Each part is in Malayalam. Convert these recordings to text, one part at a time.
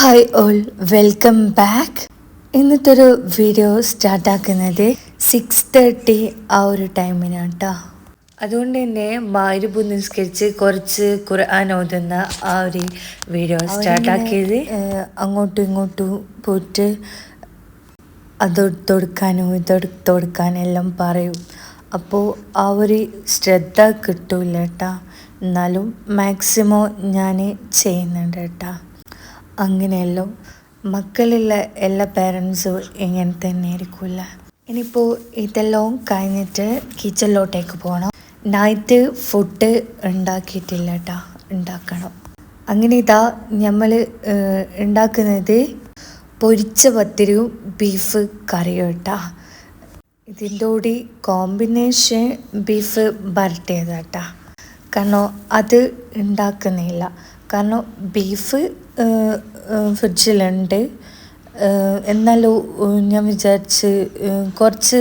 Hi all, welcome back. ഇന്നത്തെ ഒരു വീഡിയോ സ്റ്റാർട്ടാക്കുന്നത് 6:30 ആ ഒരു ടൈമിനാണ് കേട്ടോ. അതുകൊണ്ട് തന്നെ മഗ്‌രിബ് നിസ്കരിച്ച് കുറച്ച് ഖുർആൻ ഓതുന്ന ആ ഒരു വീഡിയോ സ്റ്റാർട്ടാക്കിയത്. അങ്ങോട്ടും ഇങ്ങോട്ടും പോയിട്ട് അതെടുത്ത് കൊടുക്കാനും ഇതെടുത്ത് കൊടുക്കാനും എല്ലാം പറയും. അപ്പോൾ ആ ഒരു ശ്രദ്ധ കിട്ടൂല കേട്ടോ. എന്നാലും മാക്സിമം ഞാൻ ചെയ്യുന്നുണ്ട് കേട്ടോ. അങ്ങനെയല്ലോ മക്കളുള്ള എല്ലാ പേരൻസും ഇങ്ങനെ തന്നെ ആയിരിക്കില്ല. ഇനിയിപ്പോൾ ഇതെല്ലാം കഴിഞ്ഞിട്ട് കിച്ചണിലോട്ടേക്ക് പോകണം. നൈറ്റ് ഫുഡ് ഉണ്ടാക്കിയിട്ടില്ല കേട്ടോ, ഉണ്ടാക്കണം. അങ്ങനെ ഇതാ നമ്മൾ ഉണ്ടാക്കുന്നത് പൊരിച്ച പത്തിരിയും ബീഫ് കറിയും കേട്ടോ. ഇതിൻ്റെ കൂടി കോമ്പിനേഷൻ ബീഫ് വരട്ടിയതാട്ടാ. കാരണം അത് ഉണ്ടാക്കുന്നില്ല. കാരണം ബീഫ് ഫ്രിഡ്ജിലുണ്ട്. എന്നാലും ഞാൻ വിചാരിച്ച് കുറച്ച്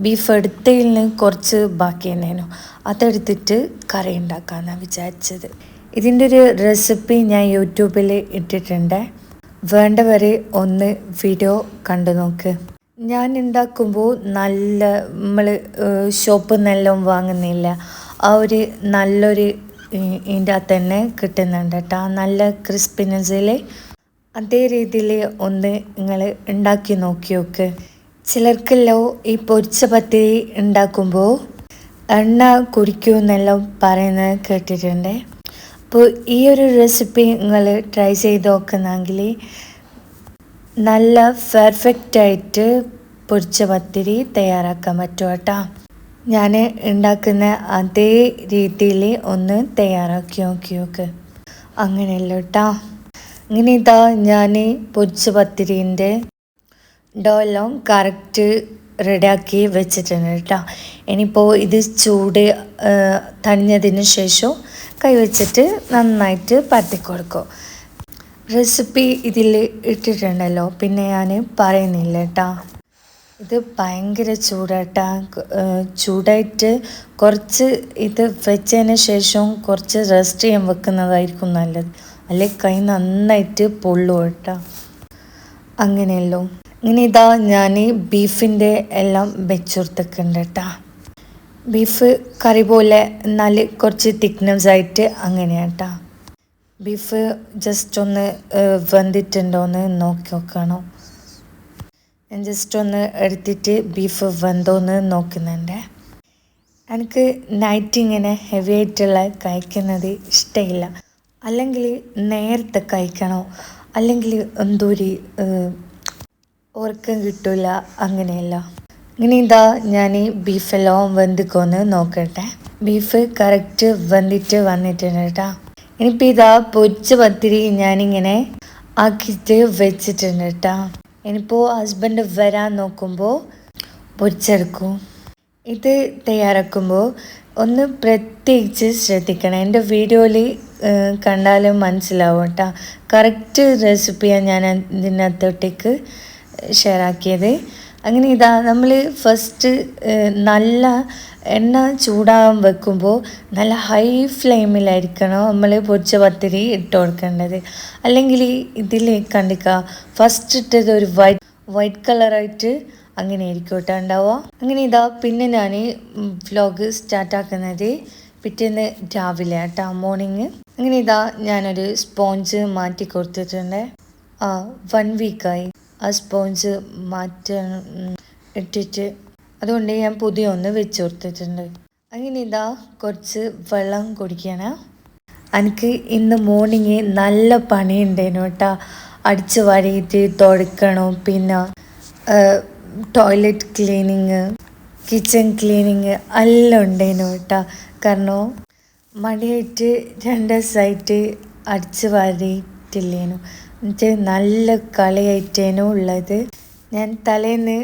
ബീഫ് എടുത്തതിൽ കുറച്ച് ബാക്കി തന്നെയായിരുന്നു. അതെടുത്തിട്ട് കറി ഉണ്ടാക്കാമെന്നാണ് വിചാരിച്ചത്. ഇതിൻ്റെ ഒരു റെസിപ്പി ഞാൻ യൂട്യൂബിൽ ഇട്ടിട്ടുണ്ട്. വേണ്ടവർ ഒന്ന് വീഡിയോ കണ്ടു നോക്ക്. ഞാൻ ഉണ്ടാക്കുമ്പോൾ നല്ല നമ്മൾ ഷോപ്പിൽ നിന്നെല്ലാം വാങ്ങുന്നില്ല, ആ ഒരു നല്ലൊരു ഇതിൻ്റെ അകത്ത് തന്നെ കിട്ടുന്നുണ്ട് കേട്ടോ. നല്ല ക്രിസ്പിനെസ്സിൽ അതേ രീതിയിൽ ഒന്ന് നിങ്ങൾ ഉണ്ടാക്കി നോക്കി നോക്ക്. ചിലർക്കെല്ലാം ഈ പൊരിച്ച പത്തിരി ഉണ്ടാക്കുമ്പോൾ എണ്ണ കുടിക്കുമെന്നെല്ലാം പറയുന്നത് കേട്ടിട്ടുണ്ട്. അപ്പോൾ ഈ ഒരു റെസിപ്പി നിങ്ങൾ ട്രൈ ചെയ്ത് നോക്കുന്നെങ്കിൽ നല്ല പെർഫെക്റ്റായിട്ട് പൊരിച്ച പത്തിരി തയ്യാറാക്കാൻ പറ്റും കേട്ടോ. ഞാൻ ഉണ്ടാക്കുന്ന അതേ രീതിയിൽ ഒന്ന് തയ്യാറാക്കി നോക്ക്. അങ്ങനെയല്ല കേട്ടോ. അങ്ങനെ ഇതാ ഞാൻ പൊരിച്ച പത്തിരീൻ്റെ ഡോ എല്ലാം കറക്റ്റ് റെഡിയാക്കി വെച്ചിട്ടുണ്ട് കേട്ടോ. ഇനിയിപ്പോൾ ഇത് ചൂട് തണിഞ്ഞതിന് ശേഷം കൈ വെച്ചിട്ട് നന്നായിട്ട് പരത്തി കൊടുക്കും. റെസിപ്പി ഇതിൽ ഇട്ടിട്ടുണ്ടല്ലോ, പിന്നെ ഞാൻ പറയുന്നില്ല കേട്ടോ. ഇത് ഭയങ്കര ചൂടാട്ടാ. ചൂടായിട്ട് കുറച്ച് ഇത് വെച്ചതിന് ശേഷം കുറച്ച് റെസ്റ്റ് ചെയ്യാൻ വെക്കുന്നതായിരിക്കും നല്ലത്. അല്ലെ കൈ നന്നായിട്ട് പൊള്ളും കേട്ടോ. അങ്ങനെയല്ലോ. ഇങ്ങനെ ഇതാ ഞാൻ ബീഫിൻ്റെ എല്ലാം വെച്ചുകൊടുത്തിട്ടുണ്ട് കേട്ടോ. ബീഫ് കറി പോലെ എന്നാൽ കുറച്ച് തിക്നെസ് ആയിട്ട് അങ്ങനെയാണ് കേട്ടോ. ബീഫ് ജസ്റ്റ് ഒന്ന് വെന്തിട്ടുണ്ടോയെന്ന് നോക്കി നോക്കണം. ഞാൻ ജസ്റ്റ് ഒന്ന് എടുത്തിട്ട് ബീഫ് വെന്തോന്ന് നോക്കുന്നുണ്ട്. എനിക്ക് നൈറ്റ് ഇങ്ങനെ ഹെവി ആയിട്ടുള്ള കഴിക്കുന്നത് ഇഷ്ടമില്ല. അല്ലെങ്കിൽ നേരത്തെ കഴിക്കണോ, അല്ലെങ്കിൽ എന്തോ ഒരു ഉറക്കം കിട്ടില്ല, അങ്ങനെയല്ല. ഇങ്ങനെ ഇതാ ഞാൻ ബീഫെല്ലാം വെന്തിക്കൊന്ന് നോക്കട്ടെ. ബീഫ് കറക്റ്റ് വെന്തിട്ട് വന്നിട്ടുണ്ട് കേട്ടോ. ഇനിയിപ്പോൾ ഇതാ പൊരിച്ച പത്തിരി ഞാനിങ്ങനെ ആക്കിയിട്ട് വെച്ചിട്ടുണ്ട് കേട്ടോ. ഇനിയിപ്പോൾ ഹസ്ബൻഡ് വരാൻ നോക്കുമ്പോൾ പൊരിച്ചെടുക്കും. ഇത് തയ്യാറാക്കുമ്പോൾ ഒന്ന് പ്രത്യേകിച്ച് ശ്രദ്ധിക്കണം. എൻ്റെ വീഡിയോയിൽ കണ്ടാലും മനസ്സിലാവും കേട്ടോ. കറക്റ്റ് റെസിപ്പിയാണ് ഞാൻ ഇതിനകത്തോട്ടേക്ക് ഷെയർ ആക്കിയത്. അങ്ങനെ ഇതാ നമ്മൾ ഫസ്റ്റ് നല്ല എണ്ണ ചൂടാകാൻ വെക്കുമ്പോൾ നല്ല ഹൈ ഫ്ലെയിമിലായിരിക്കണം നമ്മൾ പൊരിച്ച പത്തിരി ഇട്ട് കൊടുക്കേണ്ടത്. അല്ലെങ്കിൽ ഇതിൽ കണ്ടിക്കുക ഫസ്റ്റ് ഇട്ടത് ഒരു വൈറ്റ് കളറായിട്ട് അങ്ങനെ ആയിരിക്കും കേട്ടോ ഉണ്ടാവുക. അങ്ങനെ ഇതാ പിന്നെ ഞാൻ വ്ലോഗ് സ്റ്റാർട്ടാക്കുന്നത് പിറ്റേന്ന് രാവിലെ കേട്ടോ, മോർണിംഗ്. അങ്ങനെ ഇതാ ഞാനൊരു സ്പോഞ്ച് മാറ്റി കൊടുത്തിട്ടുണ്ട്. 1 വീക്കായി ആ സ്പോഞ്ച് മാറ്റാൻ ഇട്ടിട്ട്, അതുകൊണ്ട് ഞാൻ പുതിയ ഒന്ന് വെച്ച് കൊടുത്തിട്ടുണ്ട്. അങ്ങനെ ഇതാ കുറച്ച് വെള്ളം കുടിക്കണം. എനിക്ക് ഇന്ന് മോർണിംഗ് നല്ല പണിയുണ്ടായിരുന്നു കേട്ടോ. അടിച്ച് വാരിയിട്ട് തുടക്കണം, പിന്നെ ടോയ്ലറ്റ് ക്ലീനിങ്, കിച്ചൺ ക്ലീനിങ് എല്ലാം ഉണ്ടായിരുന്നു കേട്ടോ. കാരണം മടിയായിട്ട് 2 ദിവസമായിട്ട് അടിച്ച് വാരിയിട്ടില്ലേനു. എന്നിട്ട് നല്ല കളിയായിട്ടേനു ഉള്ളത്. ഞാൻ തലേന്ന്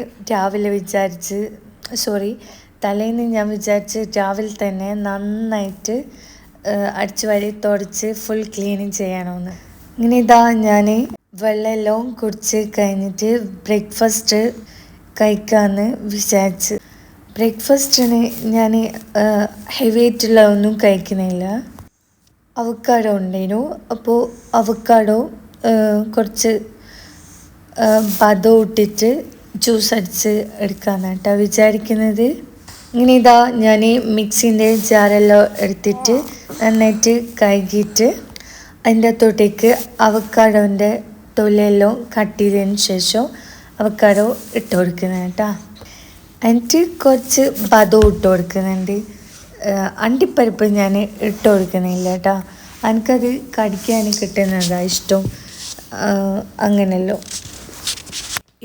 ഞാൻ വിചാരിച്ച് രാവിലെ തന്നെ നന്നായിട്ട് അടിച്ചു വാരി തുടച്ച് ഫുൾ ക്ലീനിങ് ചെയ്യണമെന്ന്. ഇങ്ങനെ ഇതാ ഞാൻ വെള്ളമെല്ലാം കുടിച്ച് കഴിഞ്ഞിട്ട് ബ്രേക്ക്ഫാസ്റ്റ് കഴിക്കാമെന്ന് വിചാരിച്ച്. ബ്രേക്ക്ഫാസ്റ്റിന് ഞാൻ ഹെവി ആയിട്ടുള്ള ഒന്നും കഴിക്കുന്നില്ല. അവക്കാഡോ ഉണ്ടായിരുന്നു. അപ്പോൾ അവക്കാഡോ കുറച്ച് ബദം ഇട്ടിട്ട് ജ്യൂസ് അടിച്ച് എടുക്കാമെന്നാണ് കേട്ടോ വിചാരിക്കുന്നത്. ഇങ്ങനെ ഇതാ ഞാൻ മിക്സിൻ്റെ ജാറെല്ലാം എടുത്തിട്ട് നന്നായിട്ട് കഴുകിയിട്ട് അതിൻ്റെ അകത്തോട്ടേക്ക് അവക്കാഡോൻ്റെ തൊലിയെല്ലാം കട്ട് ചെയ്തതിന് ശേഷം അവക്കാഡോ ഇട്ട് കൊടുക്കുന്നത് കേട്ടോ. എന്നിട്ട് കുറച്ച് ബദം ഇട്ട് കൊടുക്കുന്നുണ്ട്. അണ്ടിപ്പരിപ്പ് ഞാൻ ഇട്ട് കൊടുക്കുന്നില്ല കേട്ടോ, എനിക്കത് കടിക്കാൻ കിട്ടുന്നതാണ് ഇഷ്ടം. അങ്ങനെയല്ലോ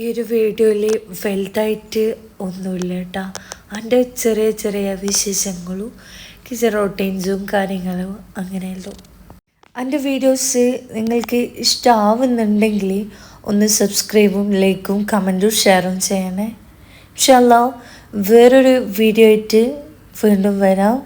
ഈ ഒരു വീഡിയോയിൽ വലുതായിട്ട് ഒന്നുമില്ല കേട്ടോ. എൻ്റെ ചെറിയ ചെറിയ വിശേഷങ്ങളും കിച്ചൺ റൊട്ടീൻസും കാര്യങ്ങളും അങ്ങനെയല്ലോ. എൻ്റെ വീഡിയോസ് നിങ്ങൾക്ക് ഇഷ്ടമാവുന്നുണ്ടെങ്കിൽ ഒന്ന് സബ്സ്ക്രൈബും ലൈക്കും കമൻറ്റും ഷെയറും ചെയ്യണേ. ഇൻഷാ അല്ലാഹ് വേറൊരു വീഡിയോ ആയിട്ട് വീണ്ടും വരാം.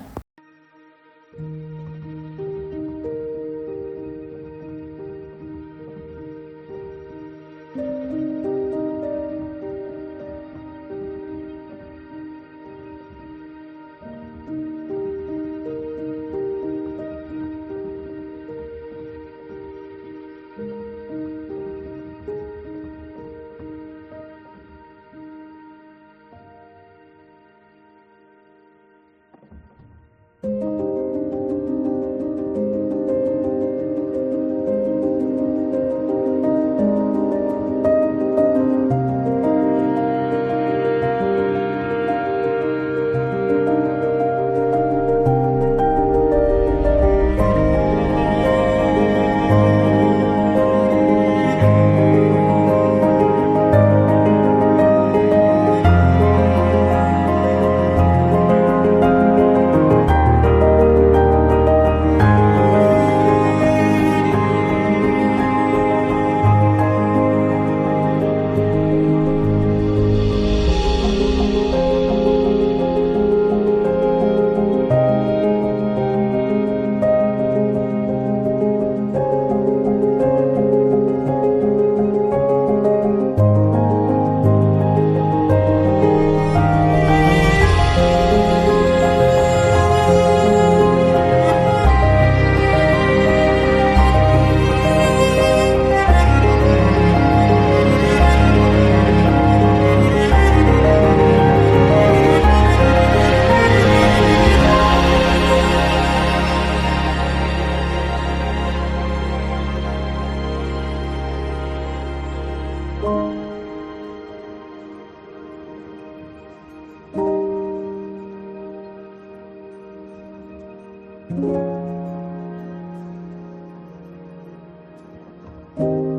you